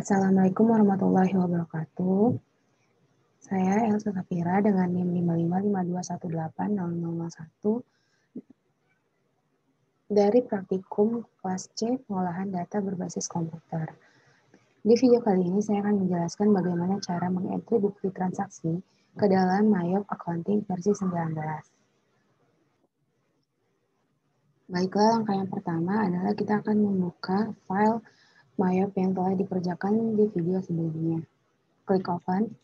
Assalamualaikum warahmatullahi wabarakatuh. Saya Elsa Safira dengan NIM 5552180001 dari praktikum kelas C pengolahan data berbasis komputer. Di video kali ini saya akan menjelaskan bagaimana cara mengentry bukti transaksi ke dalam Mayop Accounting versi 19. Baiklah, langkah yang pertama adalah kita akan membuka file Mayop yang telah dikerjakan di video sebelumnya. Klik open.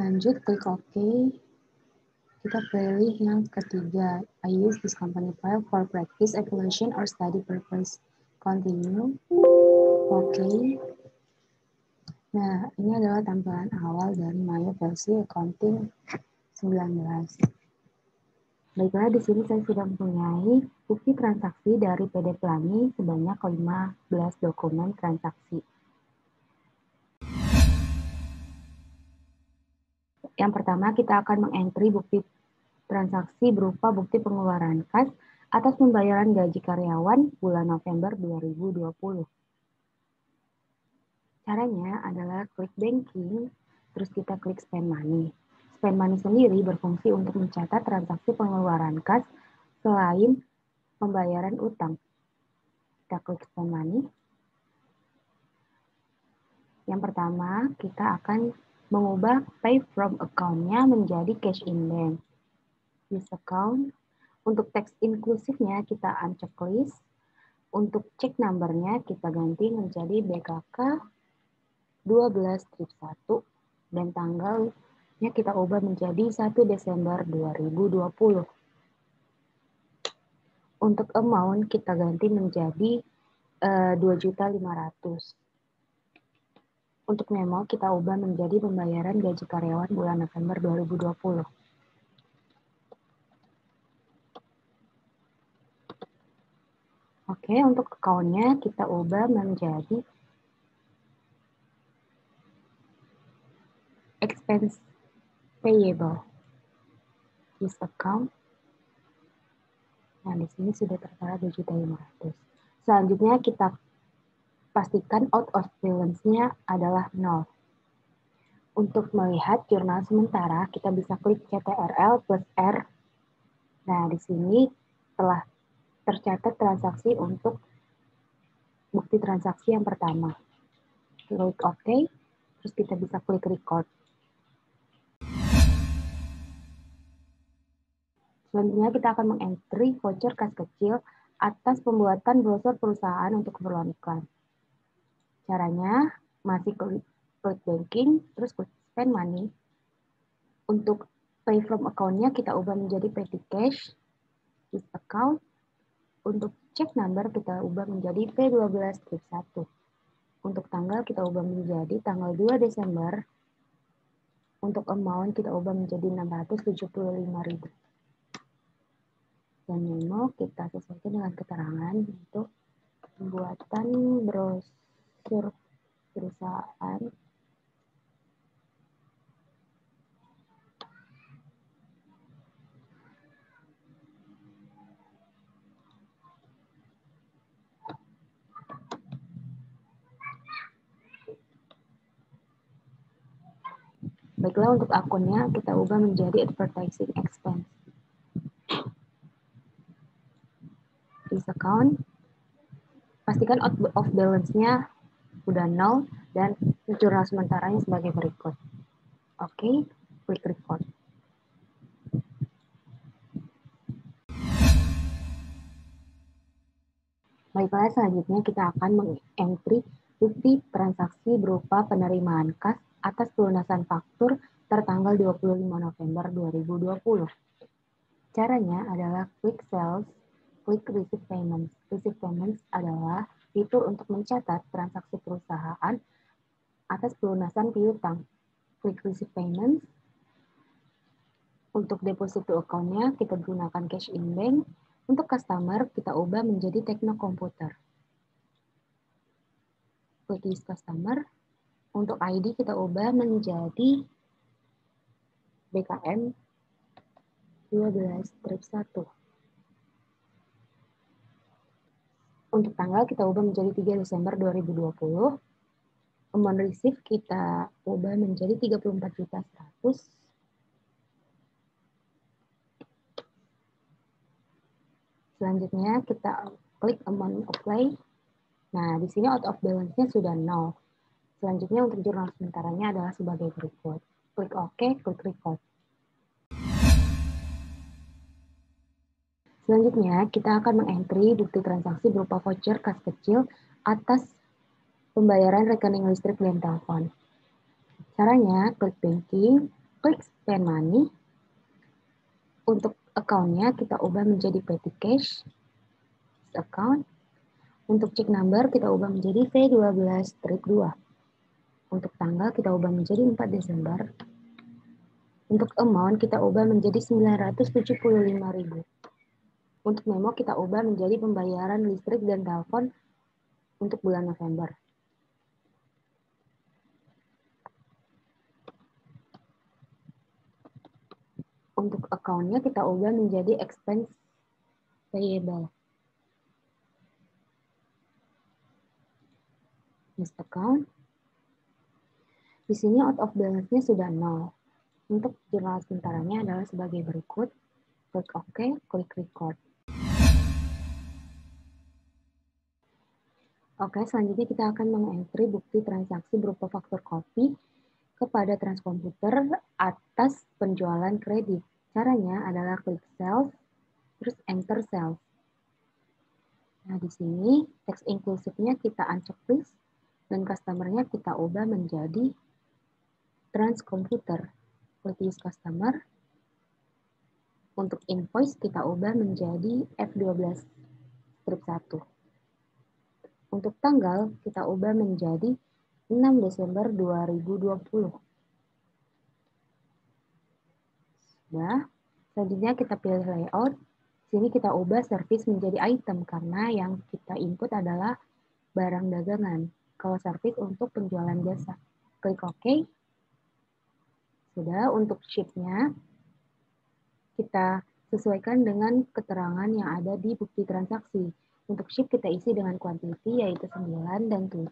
Lanjut, klik OK. Kita pilih yang ketiga, I use this company file for practice, evaluation, or study purpose. Continue. OK. Nah, ini adalah tampilan awal dari Mayop versi Accounting 19. Baiklah, di sini saya sudah mempunyai bukti transaksi dari PD Plani sebanyak 15 dokumen transaksi. Yang pertama, kita akan mengentry bukti transaksi berupa bukti pengeluaran kas atas pembayaran gaji karyawan bulan November 2020. Caranya adalah klik banking, terus kita klik spend money. Spend money sendiri berfungsi untuk mencatat transaksi pengeluaran kas selain pembayaran utang. Kita klik spend money. Yang pertama, kita akan mengubah pay from account-nya menjadi cash in bank. Use account. Untuk teks inklusifnya kita uncheck list. Untuk check number-nya kita ganti menjadi BKK 12-1 dan tanggalnya kita ubah menjadi 1 Desember 2020. Untuk amount kita ganti menjadi 2.500.000. Untuk memo kita ubah menjadi pembayaran gaji karyawan bulan November 2020. Oke, untuk account-nya kita ubah menjadi expense payable. Use account. Nah, di sini sudah tertera 2.500.000. Selanjutnya kita pastikan out of balance-nya adalah 0. Untuk melihat jurnal sementara, kita bisa klik CTRL plus R. Nah, di sini telah tercatat transaksi untuk bukti transaksi yang pertama. Klik OK, terus kita bisa klik record. Selanjutnya kita akan mengentry voucher kas kecil atas pembuatan brosur perusahaan untuk keperluan iklan. Caranya masih klik banking, terus klik spend money. Untuk pay from account-nya kita ubah menjadi petty cash, use account. Untuk check number kita ubah menjadi P12-1. Untuk tanggal kita ubah menjadi tanggal 2 Desember. Untuk amount kita ubah menjadi 675.000. Dan memo kita sesuaikan dengan keterangan untuk pembuatan brosur perusahaan. Baiklah, untuk akunnya kita ubah menjadi advertising expense. Use account. Pastikan out of balance-nya udah 0 dan jurnal sementaranya sebagai berikut. Oke, klik record. Baiklah, selanjutnya kita akan meng-entry bukti transaksi berupa penerimaan kas atas pelunasan faktur tertanggal 25 November 2020. Caranya adalah klik sales, klik receive payments. Receive payments adalah fitur untuk mencatat transaksi perusahaan atas pelunasan piutang. Klik receive payments. Untuk deposit to account-nya kita gunakan cash in bank. Untuk customer kita ubah menjadi Tekno Komputer. Klik use customer. Untuk ID kita ubah menjadi BKM 12 strip 1. Untuk tanggal kita ubah menjadi 3 Desember 2020. Amount receive kita ubah menjadi 34.100. Selanjutnya kita klik amount apply. Nah, di sini out of balance-nya sudah 0. Selanjutnya untuk jurnal sementaranya adalah sebagai berikut. Klik OK, klik record. Selanjutnya, kita akan mengentry bukti transaksi berupa voucher kas kecil atas pembayaran rekening listrik dan telepon. Caranya, klik banking, klik spend money. Untuk account-nya kita ubah menjadi petty cash, account. Untuk check number kita ubah menjadi V12-2. Untuk tanggal kita ubah menjadi 4 Desember. Untuk amount kita ubah menjadi 975.000. Untuk memo kita ubah menjadi pembayaran listrik dan telepon untuk bulan November. Untuk account-nya kita ubah menjadi expense payable. List account. Di sini out of balance-nya sudah 0. Untuk jurnal sementaranya adalah sebagai berikut. Klik OK, klik record. Oke, selanjutnya kita akan mengentry bukti transaksi berupa faktur kopi kepada transkomputer atas penjualan kredit. Caranya adalah klik sales, terus enter sales. Nah, di sini teks inklusifnya kita uncheck please, dan customer-nya kita ubah menjadi transkomputer. Klik use customer. Untuk invoice kita ubah menjadi F12 strip 1. Untuk tanggal kita ubah menjadi 6 Desember 2020. Sudah. Selanjutnya kita pilih layout. Sini kita ubah service menjadi item karena yang kita input adalah barang dagangan. Kalau service untuk penjualan jasa. Klik OK. Sudah. Untuk sheet-nya kita sesuaikan dengan keterangan yang ada di bukti transaksi. Untuk sheet kita isi dengan quantity yaitu 9 dan 7.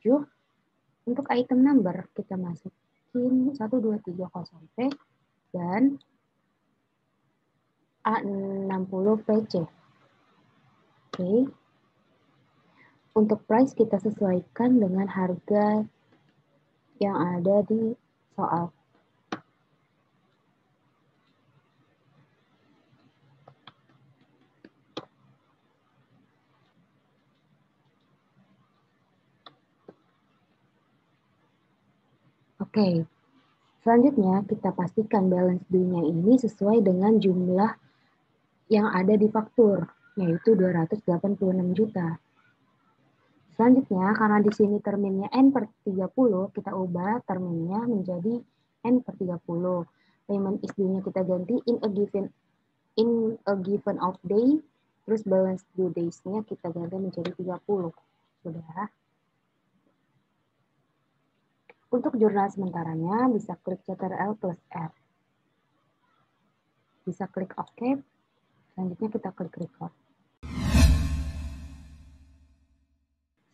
Untuk item number kita masukin 1230P dan A60PC. Oke. Untuk price kita sesuaikan dengan harga yang ada di soal. Oke. Selanjutnya kita pastikan balance due-nya ini sesuai dengan jumlah yang ada di faktur, yaitu 286 juta. Selanjutnya, karena di sini terminnya N per 30, kita ubah terminnya menjadi N per 30. Payment is due-nya kita ganti in a given off day, terus balance due days-nya kita ganti menjadi 30. Sudah. Untuk jurnal sementaranya, bisa klik Ctrl plus R. Bisa klik OK. Selanjutnya kita klik record.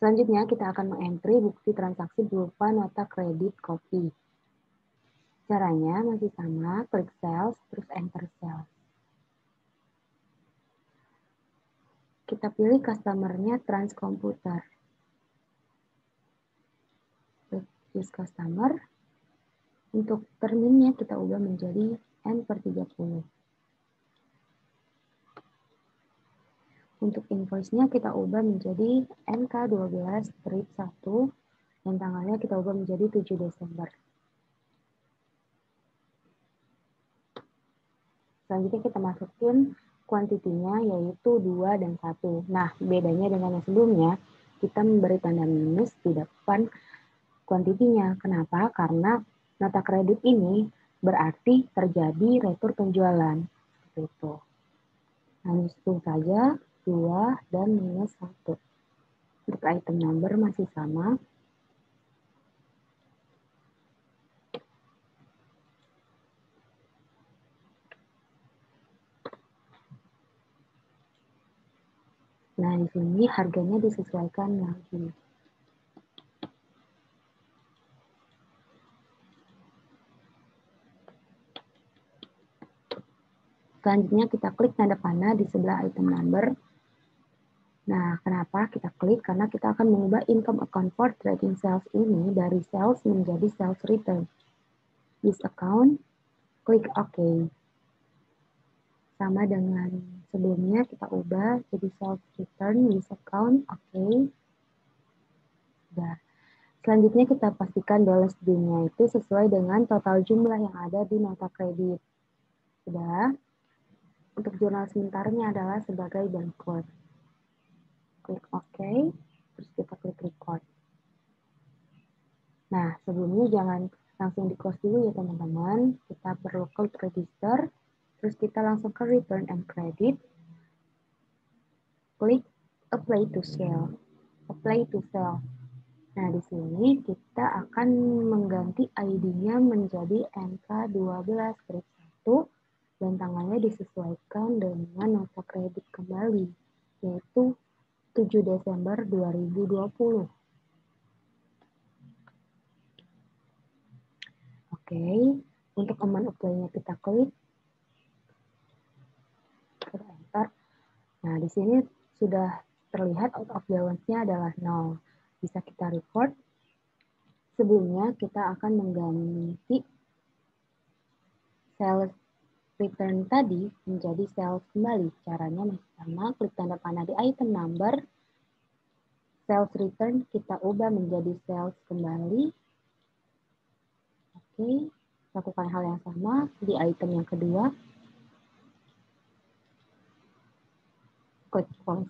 Selanjutnya kita akan mengentry bukti transaksi berupa nota kredit kopi. Caranya masih sama, klik sales, terus enter sales. Kita pilih customer-nya transkomputer. Klik use customer. Untuk terminnya kita ubah menjadi N per 30. Untuk invoice-nya kita ubah menjadi NK12 strip 1 dan tanggalnya kita ubah menjadi 7 Desember. Selanjutnya kita masukin kuantitinya yaitu 2 dan 1. Nah, bedanya dengan yang sebelumnya, kita memberi tanda minus di depan kuantitinya. Kenapa? Karena nota kredit ini berarti terjadi retur penjualan. Seperti itu. Nah, hitung saja 2 dan minus 1. Untuk item number masih sama. Nah, di sini harganya disesuaikan lagi. Selanjutnya kita klik tanda panah di sebelah item number. Nah, kenapa kita klik? Karena kita akan mengubah income account for trading sales ini dari sales menjadi sales return. This account, klik OK. Sama dengan sebelumnya, kita ubah jadi sales return, this account, OK. Sudah. Selanjutnya kita pastikan balance due-nya itu sesuai dengan total jumlah yang ada di nota kredit. Sudah. Untuk jurnal sementaranya adalah sebagai barcode. Klik OK, terus kita klik record. Nah, sebelumnya jangan langsung di close dulu ya teman-teman. Kita perlu klik register, terus kita langsung ke return and credit. Klik apply to sell. Apply to sell. Nah, di sini kita akan mengganti ID-nya menjadi NK12-1 dan tanggalnya disesuaikan dengan nota kredit kembali, yaitu 7 Desember 2020. Oke, untuk amount apply-nya kita klik, kita enter. Nah, di sini sudah terlihat out of balance-nya adalah 0. Bisa kita report. Sebelumnya kita akan mengganti sales return tadi menjadi sales kembali. Caranya masih sama, klik tanda panah di item number, sales return kita ubah menjadi sales kembali. Oke, lakukan hal yang sama di item yang kedua. Klik close.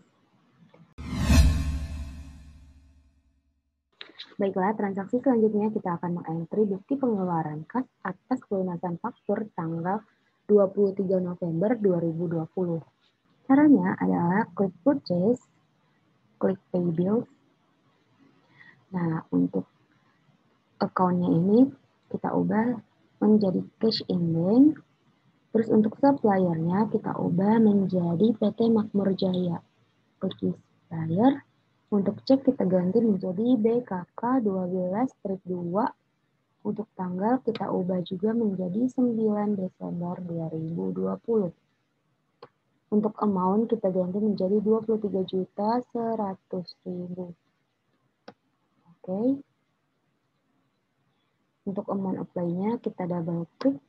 Baiklah, transaksi selanjutnya kita akan mengentry bukti pengeluaran kas atas pelunasan faktur tanggal 23 November 2020. Caranya adalah klik purchase, klik pay bills. Nah, untuk account-nya ini kita ubah menjadi cash in bank. Terus untuk supplier-nya kita ubah menjadi PT Makmur Jaya. Klik supplier. Untuk cek kita ganti menjadi BKK 12-2. Untuk tanggal kita ubah juga menjadi 9 Desember 2020. Untuk amount kita ganti menjadi 23.100.000. Oke. Untuk amount apply-nya kita double klik.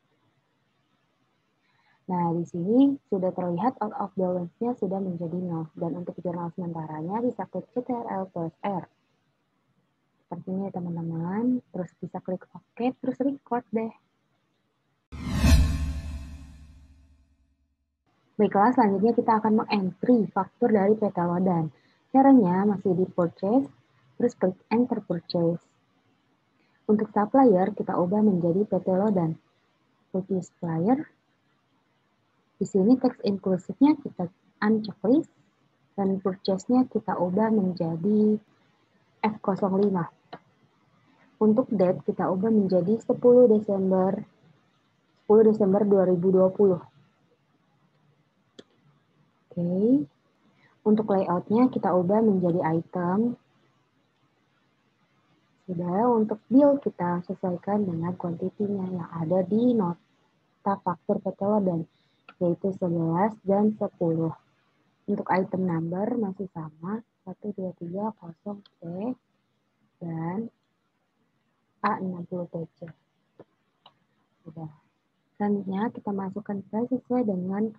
Nah, di sini sudah terlihat out of balance-nya sudah menjadi 0. Dan untuk jurnal sementaranya bisa klik CTRL plus R. Seperti ini ya teman-teman. Terus bisa klik OK, terus record deh. Baiklah, selanjutnya kita akan meng-entry faktur dari PT Lodan. Caranya masih di purchase, terus klik enter purchase. Untuk supplier kita ubah menjadi PT Lodan. Klik supplier. Di sini teks inklusifnya kita unchecklist dan purchase-nya kita ubah menjadi F05. Untuk date kita ubah menjadi 10 Desember 2020. Oke. Untuk layout-nya kita ubah menjadi item. Sudah, untuk bill kita sesuaikan dengan kuantitinya yang ada di nota faktur PT Lodan, yaitu 11 dan 10. Untuk item number masih sama, 1230P dan A60PC. Sudah. Selanjutnya kita masukkan price sesuai dengan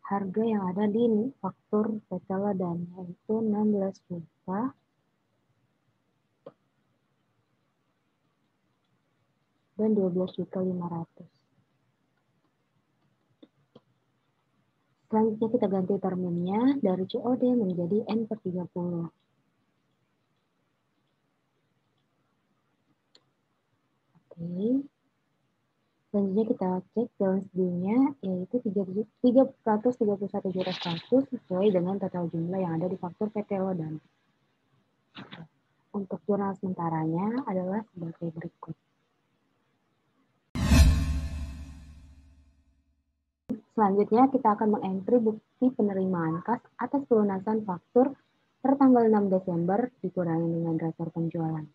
harga yang ada di faktur PT Lodan, yaitu 16 juta dan 12.500.000. Selanjutnya kita ganti terminnya dari COD menjadi N/30. Oke. Selanjutnya kita cek balance due-nya yaitu 331.100 sesuai dengan total jumlah yang ada di faktur PT Lodan. Untuk jurnal sementaranya adalah sebagai berikut. Selanjutnya, kita akan mengentry bukti penerimaan kas atas pelunasan faktur per tanggal 6 Desember dikurangi dengan daftar penjualan.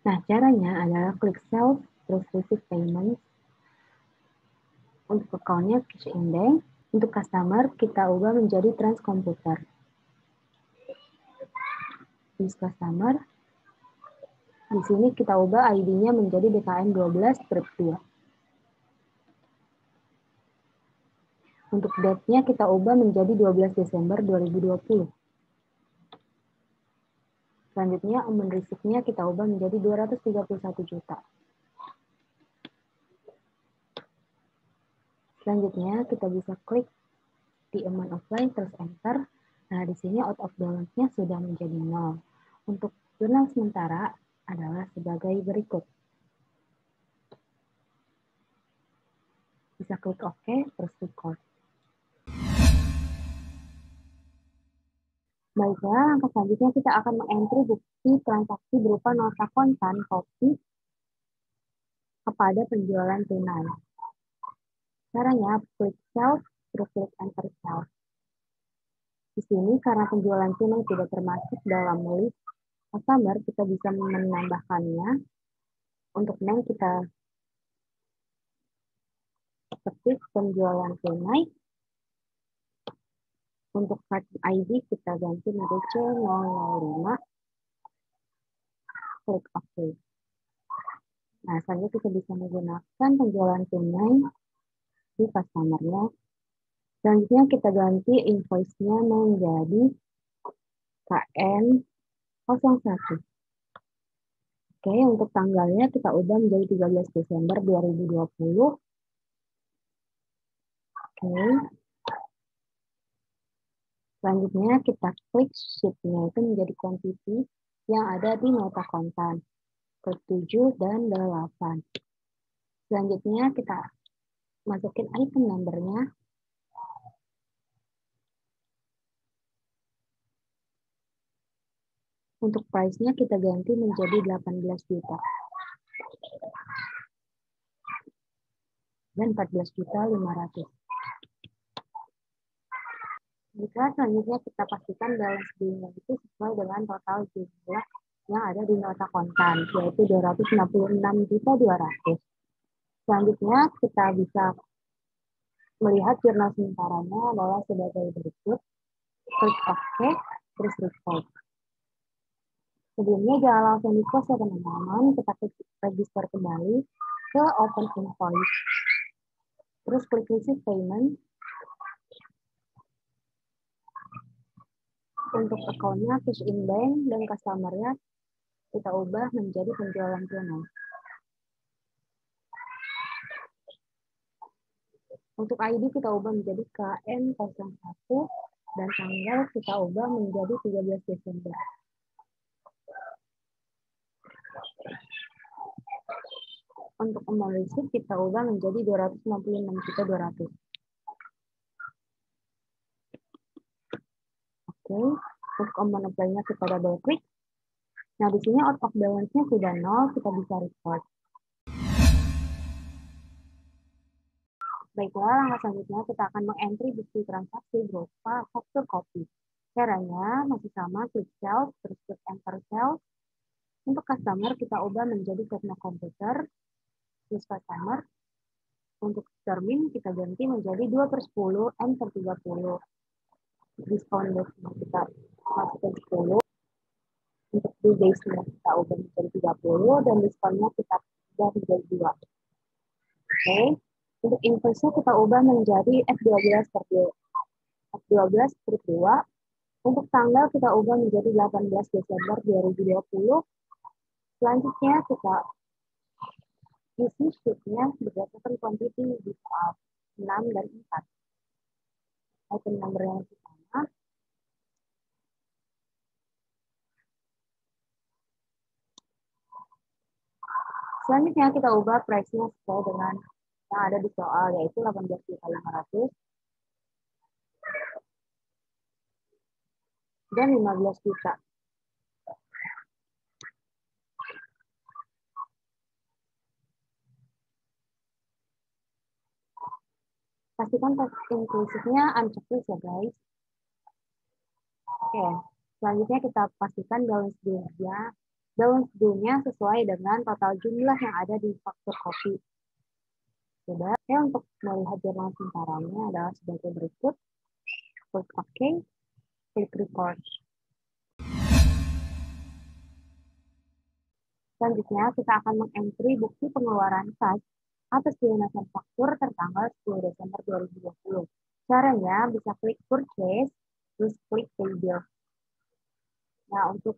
Nah, caranya adalah klik sell, terus receive payment. Untuk account-nya cash in bank. Untuk customer, kita ubah menjadi transkomputer. Use customer. Di sini kita ubah ID-nya menjadi BKM 12-2. Untuk date-nya kita ubah menjadi 12 Desember 2020. Selanjutnya, amount receipt-nya kita ubah menjadi 231 juta. Selanjutnya, kita bisa klik di amount offline, terus enter. Nah, di sini out of balance-nya sudah menjadi 0. Untuk jurnal sementara adalah sebagai berikut. Bisa klik OK, terus record. Baiklah, langkah selanjutnya kita akan mengentry bukti transaksi berupa nota kontan kopi kepada penjualan tunai. Caranya, klik sell, terus klik enter sell. Di sini karena penjualan tunai tidak termasuk dalam list customer, kita bisa menambahkannya. Untuk name kita ketik penjualan tunai. Untuk card ID kita ganti menjadi C005. Klik OK. Nah, selanjutnya kita bisa menggunakan penjualan tunai di customer-nya. Selanjutnya kita ganti invoice-nya menjadi KN01. Oke, untuk tanggalnya kita ubah menjadi 13 Desember 2020. Oke. Selanjutnya kita klik sheet-nya itu menjadi quantity yang ada di nota kontan. Klik 7 dan 8. Selanjutnya kita masukin item number-nya. Untuk price-nya kita ganti menjadi 18 juta. Dan 14.500.000. Jika selanjutnya kita pastikan balance bill-nya itu sesuai dengan total jumlah yang ada di nota kontan, yaitu 266.200.000. Selanjutnya kita bisa melihat jurnal sementaranya adalah sebagai berikut. Klik OK, terus record. Sebelumnya jangan langsung di-close ya teman-teman, kita klik register kembali ke open invoice. Terus klik receive payment. Untuk account-nya cash in bank dan customer-nya kita ubah menjadi penjualan tunai. Untuk ID kita ubah menjadi KN01 dan tanggal kita ubah menjadi 13 Desember. Untuk amount receipt kita ubah menjadi 266.200.000. Oke, untuk amount apply-nya kita double klik. Nah, di sini out of balance-nya sudah 0, kita bisa report. Baiklah, langkah selanjutnya kita akan mengentry bukti transaksi berupa faktur kopi. Caranya masih sama, klik sell, terus klik enter sell. Untuk customer kita ubah menjadi komputer, use customer. Untuk termin kita ganti menjadi 2/10 M/30. Diskon kita masukkan 10. Untuk due days-nya kita ubah menjadi 30 dan diskonnya kita ubah menjadi 2. Oke. Untuk invoice-nya kita ubah menjadi F12/2. Untuk tanggal kita ubah menjadi 18 Desember 2020. Selanjutnya kita isi sheet-nya berdasarkan quantity di soal 6 dan 4. Item number yang sama. Selanjutnya kita ubah price-nya sesuai dengan yang ada di soal, yaitu 18.500 dan 15 juta. Pastikan teks inklusifnya unchecklist ya guys. Oke, selanjutnya kita pastikan balance bill-nya. Balance bill-nya sesuai dengan total jumlah yang ada di faktur kopi. Sudah, untuk melihat jurnal sementaranya adalah sebagai berikut. Klik OK, klik record. Selanjutnya, kita akan mengentry bukti pengeluaran kas atas pelunasan faktur tertanggal 10 Desember 2020. Caranya bisa klik purchase, terus klik pay bill. Nah, untuk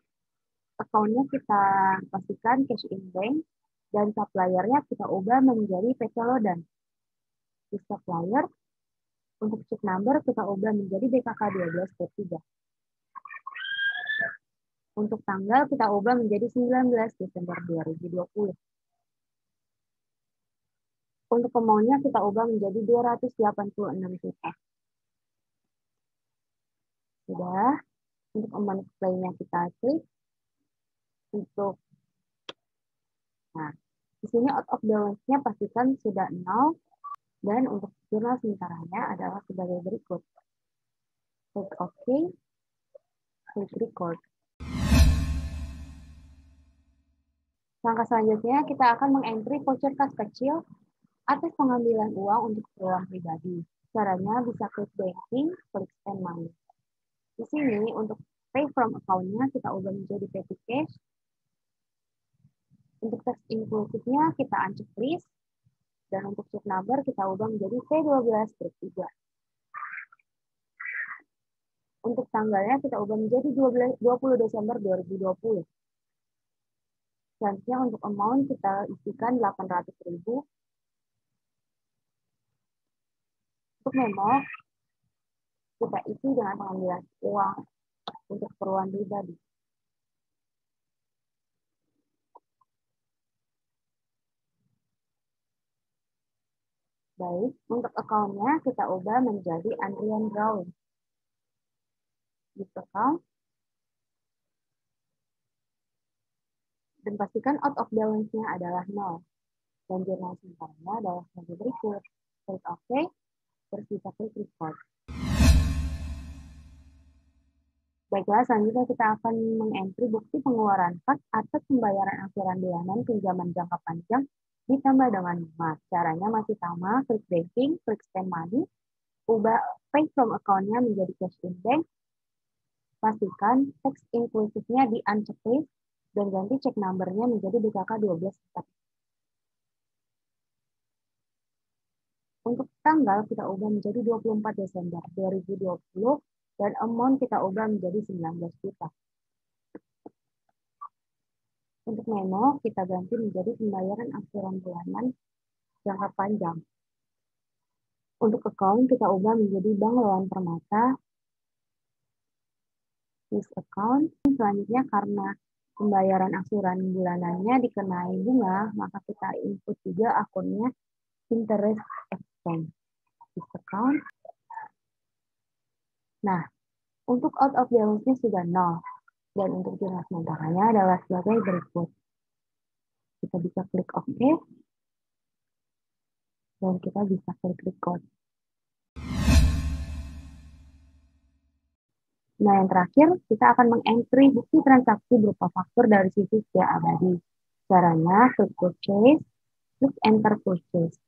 account-nya kita pastikan cash in bank, dan supplier-nya kita ubah menjadi PC Lodan. Di supplier, untuk check number kita ubah menjadi BKK 12/3. Untuk tanggal kita ubah menjadi 19 Desember 2020. Untuk amount-nya kita ubah menjadi 286 juta. Sudah. Untuk amount play-nya kita klik. Nah, di sini out of balance-nya pastikan sudah 0. Dan untuk jurnal sementaranya adalah sebagai berikut. Klik OK. Klik record. Langkah selanjutnya kita akan mengentry voucher kas kecil atas pengambilan uang untuk keperluan pribadi. Caranya bisa klik banking, klik spend money. Di sini untuk pay from account-nya kita ubah menjadi petty cash. Untuk teks inklusifnya kita unchecklist. Dan untuk check number kita ubah menjadi C12/3. Untuk tanggalnya kita ubah menjadi 20 Desember 2020. Selanjutnya untuk amount kita isikan 800.000. Untuk memo kita isi dengan pengambilan uang untuk keperluan pribadi. Baik, untuk account-nya kita ubah menjadi Andrian Drawing. Di account. Dan pastikan out of balance-nya adalah 0. Dan jurnal sementaranya adalah sebagai berikut. Klik OK, terus kita klik record. Baiklah, selanjutnya kita akan mengentry bukti pengeluaran kas atas pembayaran angsuran bulanan pinjaman jangka panjang ditambah dengan bunga. Caranya masih sama, klik banking, klik spend money, ubah pay from account-nya menjadi cash in bank, pastikan teks inklusifnya di unchecklist, dan ganti check number-nya menjadi BKK 12/4. Untuk tanggal kita ubah menjadi 24 Desember 2020 dan amount kita ubah menjadi 19 juta. Untuk memo kita ganti menjadi pembayaran angsuran bulanan jangka panjang. Untuk account kita ubah menjadi Bank Loan Permata. This account. Selanjutnya karena pembayaran angsuran bulanannya dikenai bunga, maka kita input juga akunnya interest expense. This account. Nah, untuk out of balance-nya sudah 0. Dan untuk jurnal sementaranya adalah sebagai berikut. Kita bisa klik OK. Dan kita bisa klik record. Nah, yang terakhir, kita akan mengentry bukti transaksi berupa faktur dari situs Setia Abadi. Caranya, klik purchase, klik enter purchase.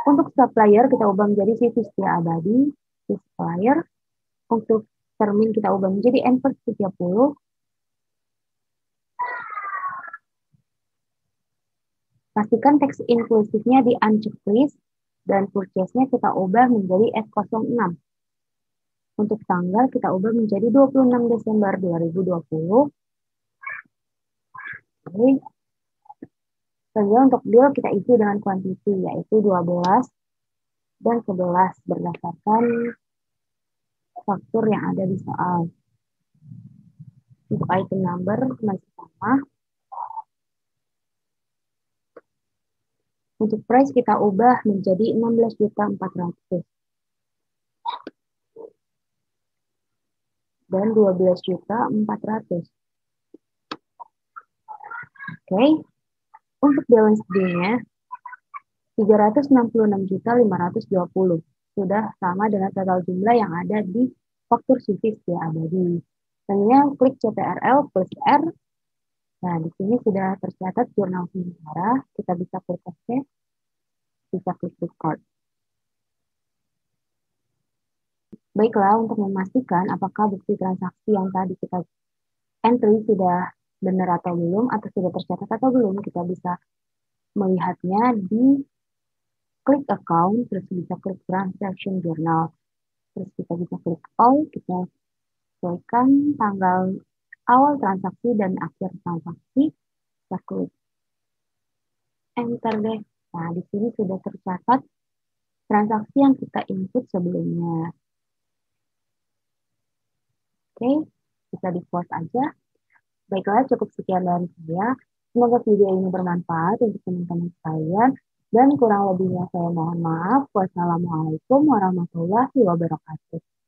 Untuk supplier, kita ubah menjadi situs Setia Abadi, supplier. Untuk termin, kita ubah menjadi N/30. Pastikan teks inklusifnya di unchecklist, dan purchase-nya kita ubah menjadi S06. Untuk tanggal kita ubah menjadi 26 Desember 2020. Oke. Selanjutnya untuk bill kita isi dengan quantity, yaitu 12 dan 11 berdasarkan faktur yang ada di soal. Untuk item number masih sama. Untuk price kita ubah menjadi 16.400.000. Dan 12.400.000. Oke. Untuk balance bill-nya 366.520. sudah sama dengan total jumlah yang ada di faktur suffix ya abadi. Selanjutnya klik CTRL plus R. Nah, di sini sudah tercatat jurnal sementara. Kita bisa klik OK, bisa klik record. Baiklah, untuk memastikan apakah bukti transaksi yang tadi kita entry sudah benar atau belum, atau sudah tercatat atau belum, kita bisa melihatnya di klik account, terus bisa klik transaction journal. Terus kita bisa klik all, kita sesuaikan tanggal awal transaksi dan akhir transaksi, kita klik enter deh. Nah, di sini sudah tercatat transaksi yang kita input sebelumnya. Oke, bisa di close aja. Baiklah, cukup sekian dari saya. Semoga video ini bermanfaat untuk teman-teman sekalian. Dan kurang lebihnya saya mohon maaf. Wassalamualaikum warahmatullahi wabarakatuh.